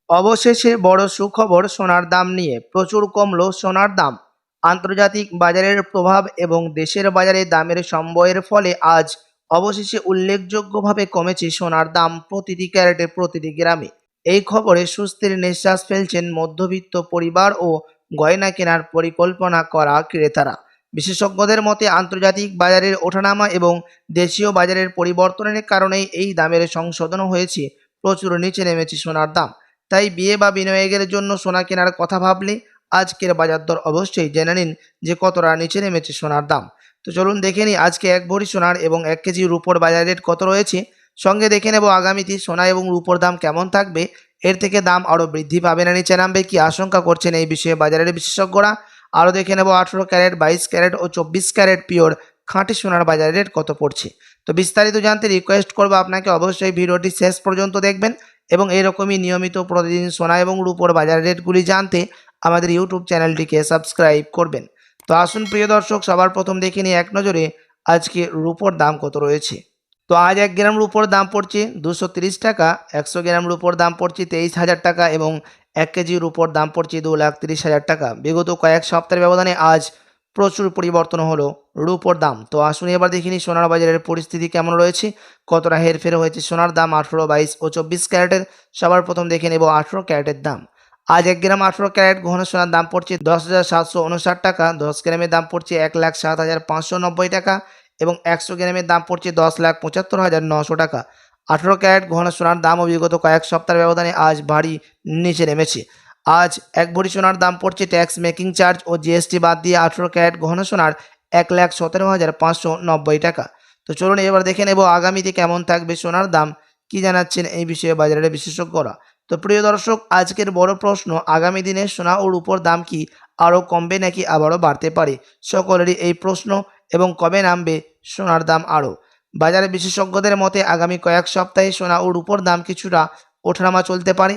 অবশেষে বড় সুখবর, সোনার দাম নিয়ে প্রচুর কমল সোনার দাম। আন্তর্জাতিক বাজারের প্রভাব এবং দেশের বাজারে দামের সমন্বয়ের ফলে আজ অবশেষে উল্লেখযোগ্যভাবে কমেছে সোনার দাম প্রতিটি ক্যারেটে, প্রতিটি গ্রামে। এই খবরে স্বস্তির নিঃশ্বাস ফেলছেন মধ্যবিত্ত পরিবার ও গয়না কেনার পরিকল্পনা করা ক্রেতারা। বিশেষজ্ঞদের মতে আন্তর্জাতিক বাজারের ওঠানামা এবং দেশীয় বাজারের পরিবর্তনের কারণেই এই দামের সংশোধন হয়েছে। প্রচুর নিচে নেমেছে সোনার দাম। তাই বিয়ে বা বিনিয়োগের জন্য সোনা কেনার কথা ভাবলে আজকের বাজার দর অবশ্যই জেনে নিন যে কতটা নিচে নেমেছে সোনার দাম। তো চলুন দেখে নিই আজকে 1 ভরি সোনার এবং 1 কেজি রূপোর বাজার রেট কত রয়েছে। সঙ্গে দেখে নেব আগামীতে সোনা এবং রূপোর দাম কেমন থাকবে, এর থেকে দাম আরও বৃদ্ধি পাবে না নিচে নামবে কি আশঙ্কা করছেন এই বিষয়ে বাজারের বিশেষজ্ঞরা। আরও দেখে নেব 18 ক্যারেট, 22 ক্যারেট ও 24 ক্যারেট পিওর খাঁটি সোনার বাজার রেট কত পড়ছে। তো বিস্তারিত জানতে রিকোয়েস্ট করবো আপনাকে অবশ্যই ভিডিওটি শেষ পর্যন্ত দেখবেন এবং এরকমই নিয়মিত প্রতিদিন সোনা এবং রূপোর বাজার রেটগুলি জানতে আমাদের ইউটিউব চ্যানেলটিকে সাবস্ক্রাইব করবেন। তো আসুন প্রিয় দর্শক, সবার প্রথম দেখে নিই এক নজরে আজকে রূপোর দাম কত রয়েছে। তো আজ 1 গ্রাম রূপোর দাম পড়ছে 230 টাকা, 100 গ্রাম রূপোর দাম পড়ছে 23,000 টাকা এবং 1 কেজি রূপোর দাম পড়ছে 2,30,000 টাকা। বিগত কয়েক সপ্তাহের ব্যবধানে আজ প্রচুর পরিবর্তন হলো রূপোর দাম। তো আসুন এবার দেখিনি সোনার বাজারের পরিস্থিতি কেমন রয়েছে, কতটা হেরফের হয়েছে সোনার দাম 18, 22 ও 24 ক্যারেটের। সবার প্রথম দেখে নেব 18 ক্যারেটের দাম। আজ 1 গ্রাম 18 ক্যারেট গহনা সোনার দাম পড়ছে 10,759 টাকা, 10 গ্রামের দাম পড়ছে 1,07,590 টাকা এবং 100 গ্রামের দাম পড়ছে 10,75,900 টাকা। 18 ক্যারেট গহনা সোনার দামও বিগত কয়েক সপ্তাহের ব্যবধানে আজ ভারী নিচে নেমেছে। আজ 1 ভরি সোনার দাম পড়ছে ট্যাক্স মেকিং চার্জ ও জিএসটি বাদ দিয়ে 18 ক্যারেট গহনা সোনার 1,17,590 টাকা। তো চলুন এবার দেখে নেব আগামীতে কেমন থাকবে সোনার দাম, কি জানাচ্ছেন এই বিষয়ে বাজারের বিশেষজ্ঞরা। তো প্রিয় দর্শক, আজকের বড় প্রশ্ন, আগামী দিনে সোনা ও রূপোর দাম কি আরও কমবে নাকি আবারও বাড়তে পারে? সকলেরই এই প্রশ্ন। এবং কবে নামবে সোনার দাম আরও? বাজারের বিশেষজ্ঞদের মতে আগামী কয়েক সপ্তাহে সোনা ও রূপোর দাম কিছুটা ওঠানামা চলতে পারে।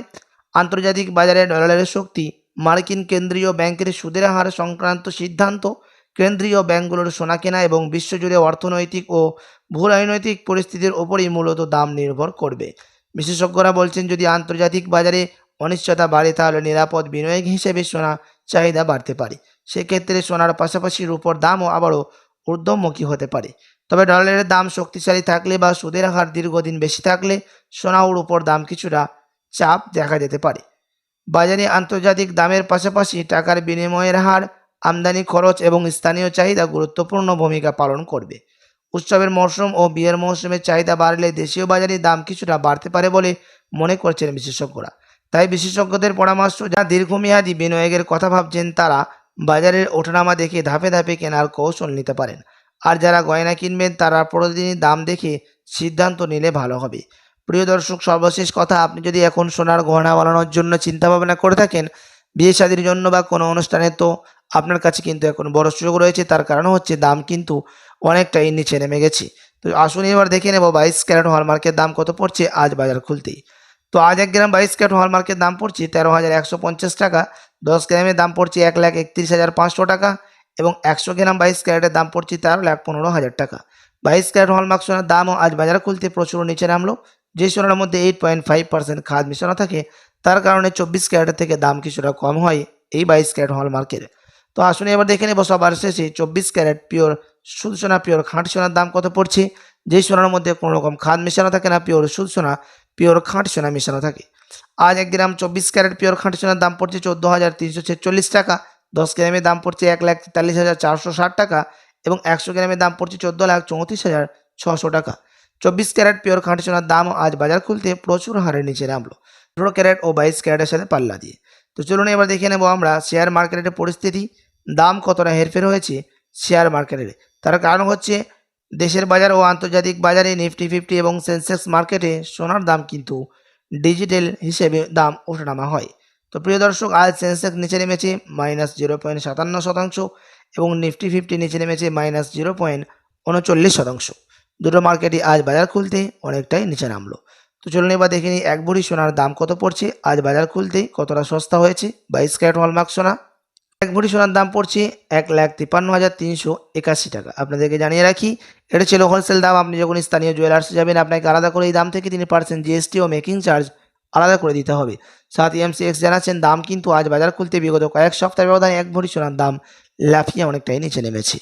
আন্তর্জাতিক বাজারে ডলারের শক্তি, মার্কিন কেন্দ্রীয় ব্যাংকের সুদের হার সংক্রান্ত সিদ্ধান্ত, কেন্দ্রীয় ব্যাংকগুলোর সোনা কেনা এবং বিশ্বজুড়ে অর্থনৈতিক ও ভূরাজনৈতিক পরিস্থিতির ওপরই মূলত দাম নির্ভর করবে। বিশেষজ্ঞরা বলছেন যদি আন্তর্জাতিক বাজারে অনিশ্চয়তা বাড়ে তাহলে নিরাপদ বিনিয়োগ হিসেবে সোনা চাহিদা বাড়তে পারে। সেক্ষেত্রে সোনার পাশাপাশি রূপোর দামও আবারও ঊর্ধ্বমুখী হতে পারে। তবে ডলারের দাম শক্তিশালী থাকলে বা সুদের হার দীর্ঘদিন বেশি থাকলে সোনা ও রূপোর দাম কিছুটা চাপ দেখা যেতে পারে। বাজারে আন্তর্জাতিক দামের পাশাপাশি টাকার বিনিময়ের হার, আমদানি খরচ এবং স্থানীয় চাহিদা গুরুত্বপূর্ণ ভূমিকা পালন করবে। উৎসবের মরশুম ও বিয়ের মৌসুমের চাহিদা বাড়লে দেশীয় বাজারে দাম কিছুটা বাড়তে পারে বলে মনে করছেন বিশেষজ্ঞরা। তাই বিশেষজ্ঞদের পরামর্শ, যারা দীর্ঘমেয়াদী বিনিয়োগের কথা ভাবছেন তারা বাজারের ওঠানামা দেখে ধাপে ধাপে কেনার কৌশল নিতে পারেন। আর যারা গয়না কিনবেন তারা প্রতিদিনই দাম দেখে সিদ্ধান্ত নিলে ভালো হবে। প্রিয় দর্শক, সর্বশেষ কথা, আপনি যদি এখন সোনার গহনা বানানোর জন্য চিন্তা ভাবনা করে থাকেন, বিয়ে শাদীর জন্য বা কোনো অনুষ্ঠানে, তো আপনার কাছে কিন্তু এখন বড় সুযোগ রয়েছে। তার কারণ হচ্ছে দাম কিন্তু অনেকটাই নিচে নেমে গেছে। তো আসুন এবার দেখে নেব 22 ক্যারেট হলমার্কের দাম কত পড়ছে আজ বাজার খুলতেই। তো আজ 1 গ্রাম 22 ক্যারেট হলমার্কের দাম পড়ছে 13,150 টাকা, 10 গ্রামের দাম পড়ছে 1,31,500 টাকা এবং 100 গ্রাম 22 ক্যারেটের দাম পড়ছে 13,15,000 টাকা। 22 ক্যারেট হলমার্ক সোনার দামও আজ বাজার খুলতে প্রচুর নিচে নামলো। যে সোনার মধ্যে 8.5% খাদ মিশানো থাকে তার কারণে 24 ক্যারেটের থেকে দাম কিছুটা কম হয় এই 22 ক্যারেট হলমার্কের। তো আসুন এবার দেখে নেব সবার শেষে 24 ক্যারেট পিওর শুদ্ধ সোনা, পিওর খাঁটি সোনার দাম কত পড়ছে। যেই সোনার মধ্যে কোনো রকম খাদ মেশানো থাকে না, পিওর শুদ্ধ সোনা, পিওর খাঁটি সোনা মেশানো থাকে। আজ 1 গ্রাম 24 ক্যারেট পিওর খাঁটি সোনার দাম পড়ছে 14,346 টাকা, 10 গ্রামের দাম পড়ছে 1,43,460 টাকা এবং 100 গ্রামের দাম পড়ছে 14,34,600 টাকা। 24 ক্যারেট পিওর খাঁটি সোনার দাম আজ বাজার খুলতে প্রচুর হারে নিচে নামলো 18 ক্যারেট ও 22 ক্যারেটের সাথে পাল্লা দিয়ে। তো চলুন এবার দেখে নেব আমরা শেয়ার মার্কেটের পরিস্থিতি, দাম কতটা হেরফের হয়েছে শেয়ার মার্কেটের। তার কারণ হচ্ছে দেশের বাজার ও আন্তর্জাতিক বাজারে নিফটি 50 এবং সেন্সেক্স মার্কেটে সোনার দাম কিন্তু ডিজিটাল হিসেবে দাম ওঠানামা হয়। তো প্রিয় দর্শক, আজ সেন্সেক্স নিচে নেমেছে -0.57% এবং নিফটি 50 নিচে নেমেছে -0.39%। দুটো মার্কেটই আজ বাজার খুলতে অনেকটাই নিচে নামলো। তো চলুন এবার দেখে নিই 1 ভরি সোনার দাম কত পড়ছে আজ বাজার খুলতেই, কতটা সস্তা হয়েছে 22 ক্যারেট হলমার্ক সোনা। 1 ভরি সোনার দাম পড়ছে 1,53,381 টাকা। আপনাদেরকে জানিয়ে রাখি, এটা ছিল হোলসেল দাম। আপনি যখন স্থানীয় জুয়েলার্সে যাবেন আপনাকে আলাদা করে এই দাম থেকে 3% জিএসটি ও মেকিং চার্জ আলাদা করে দিতে হবে। সাথ এমসিএক্স জানাচ্ছেন দাম কিন্তু আজ বাজার খুলতে বিগত কয়েক সপ্তাহের ব্যবধানে 1 ভরি সোনার দাম লাফিয়ে অনেকটাই নিচে নেমেছে।